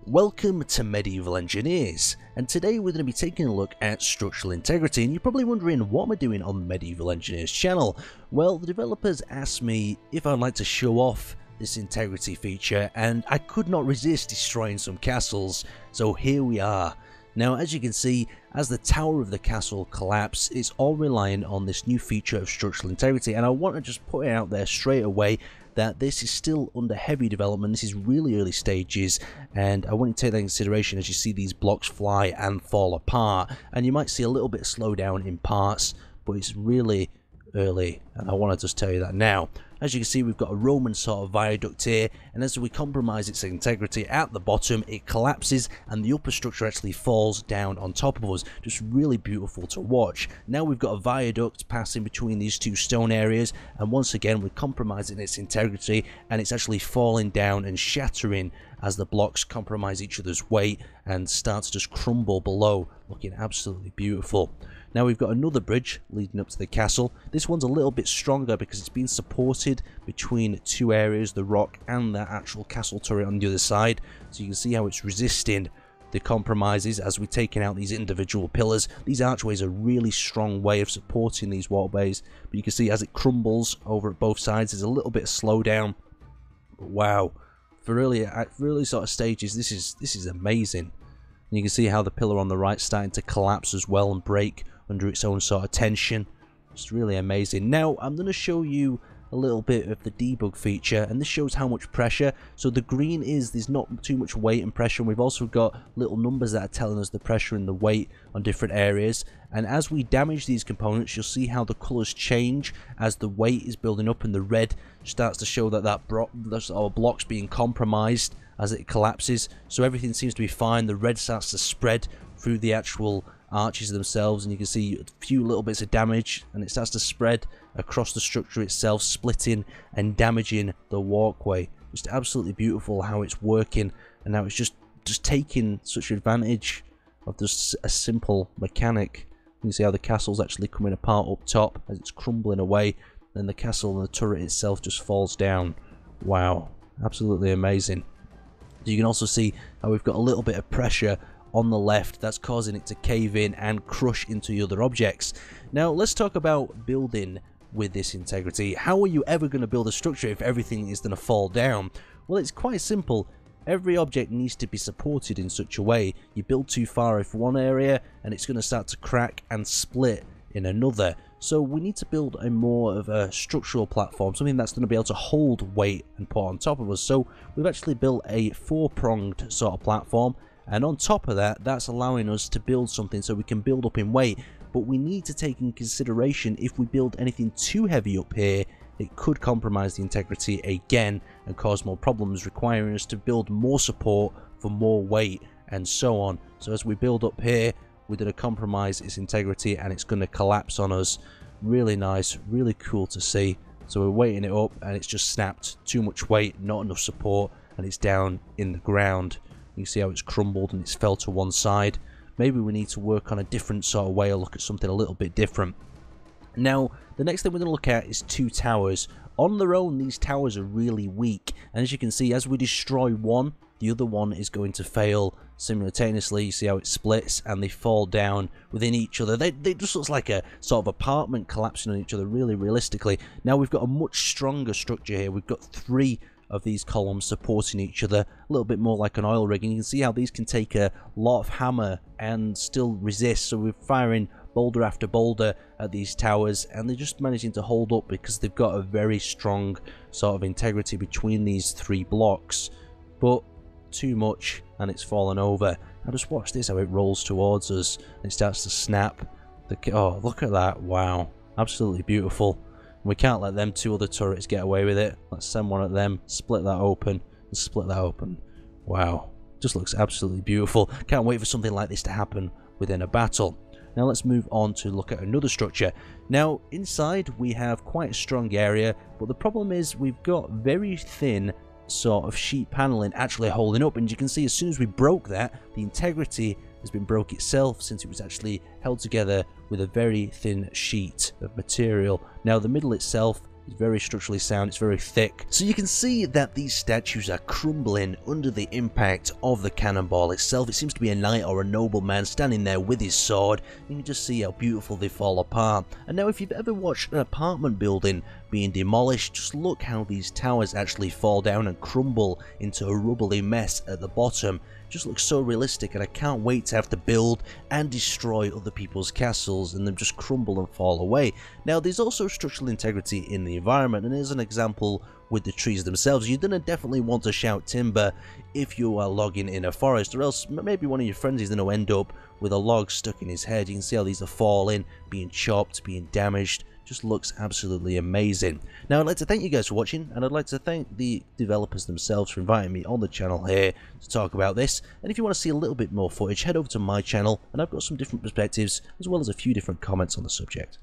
Welcome to Medieval Engineers, and today we're going to be taking a look at structural integrity. And you're probably wondering, what am I doing on the Medieval Engineers channel? Well, the developers asked me if I'd like to show off this integrity feature, and I could not resist destroying some castles, so here we are. Now, as you can see, as the tower of the castle collapsed, it's all relying on this new feature of structural integrity, and I want to just put it out there straight away that this is still under heavy development. This is really early stages, and I want you to take that into consideration as you see these blocks fly and fall apart, and you might see a little bit slow down in parts, but it's really early, and I want to just tell you that now. As you can see, we've got a Roman sort of viaduct here, and as we compromise its integrity at the bottom, it collapses and the upper structure actually falls down on top of us. Just really beautiful to watch. Now we've got a viaduct passing between these two stone areas, and once again we're compromising its integrity, and it's actually falling down and shattering as the blocks compromise each other's weight and start to just crumble below, looking absolutely beautiful. Now we've got another bridge leading up to the castle. This one's a little bit stronger because it's been supported between two areas, the rock and the actual castle turret on the other side. So you can see how it's resisting the compromises as we're taking out these individual pillars. These archways are a really strong way of supporting these waterways, but you can see as it crumbles over at both sides, there's a little bit of slowdown. But wow, for early sort of stages, this is amazing. And you can see how the pillar on the right is starting to collapse as well and break under its own sort of tension. It's really amazing. Now I'm going to show you a little bit of the debug feature, and this shows how much pressure. So the green is there's not too much weight and pressure, and we've also got little numbers that are telling us the pressure and the weight on different areas. And as we damage these components, you'll see how the colors change as the weight is building up, and the red starts to show that our block's being compromised as it collapses. So everything seems to be fine. The red starts to spread through the actual arches themselves, and you can see a few little bits of damage, and it starts to spread across the structure itself, splitting and damaging the walkway. Just absolutely beautiful how it's working, and now it's just taking such advantage of just a simple mechanic. You can see how the castle's actually coming apart up top as it's crumbling away, and the castle and the turret itself just falls down. Wow, absolutely amazing. You can also see how we've got a little bit of pressure on the left that's causing it to cave in and crush into the other objects. Now let's talk about building with this integrity. How are you ever going to build a structure if everything is going to fall down? Well, it's quite simple. Every object needs to be supported in such a way. You build too far if one area, and it's going to start to crack and split in another. So we need to build a more of a structural platform, something that's going to be able to hold weight and put on top of us. So we've actually built a four-pronged sort of platform, and on top of that, that's allowing us to build something so we can build up in weight. But we need to take in consideration, if we build anything too heavy up here, it could compromise the integrity again and cause more problems, requiring us to build more support for more weight and so on. So as we build up here, we're going to compromise its integrity and it's going to collapse on us. Really nice, really cool to see. So we're weighting it up and it's just snapped. Too much weight, not enough support, and it's down in the ground. You see how it's crumbled and it's fell to one side. Maybe we need to work on a different sort of way or look at something a little bit different. Now, the next thing we're going to look at is two towers. On their own, these towers are really weak, and as you can see, as we destroy one, the other one is going to fail simultaneously. You see how it splits and they fall down within each other. They just looks like a sort of apartment collapsing on each other really realistically. Now we've got a much stronger structure here. We've got three of these columns supporting each other, a little bit more like an oil rig, and you can see how these can take a lot of hammer and still resist. So we're firing boulder after boulder at these towers, and they're just managing to hold up because they've got a very strong sort of integrity between these three blocks. But too much and it's fallen over. Now just watch this, how it rolls towards us and it starts to snap. Oh, look at that. Wow, absolutely beautiful. We can't let them two other turrets get away with it. Let's send one at them, split that open, and split that open. Wow, just looks absolutely beautiful. Can't wait for something like this to happen within a battle. Now let's move on to look at another structure. Now inside we have quite a strong area, but the problem is we've got very thin sort of sheet paneling actually holding up, and you can see as soon as we broke that, the integrity has been broke itself, since it was actually held together with a very thin sheet of material. Now the middle itself It's very structurally sound, it's very thick. So you can see that these statues are crumbling under the impact of the cannonball itself. It seems to be a knight or a nobleman standing there with his sword. You can just see how beautiful they fall apart. And now if you've ever watched an apartment building being demolished, just look how these towers actually fall down and crumble into a rubbly mess at the bottom. Just looks so realistic, and I can't wait to have to build and destroy other people's castles and them just crumble and fall away. Now there's also structural integrity in the environment, and here's an example with the trees themselves. You're going to definitely want to shout timber if you are logging in a forest, or else maybe one of your friends is going to end up with a log stuck in his head. You can see how these are falling, being chopped, being damaged. Just looks absolutely amazing. Now I'd like to thank you guys for watching, and I'd like to thank the developers themselves for inviting me on the channel here to talk about this. And if you want to see a little bit more footage, head over to my channel, and I've got some different perspectives as well as a few different comments on the subject.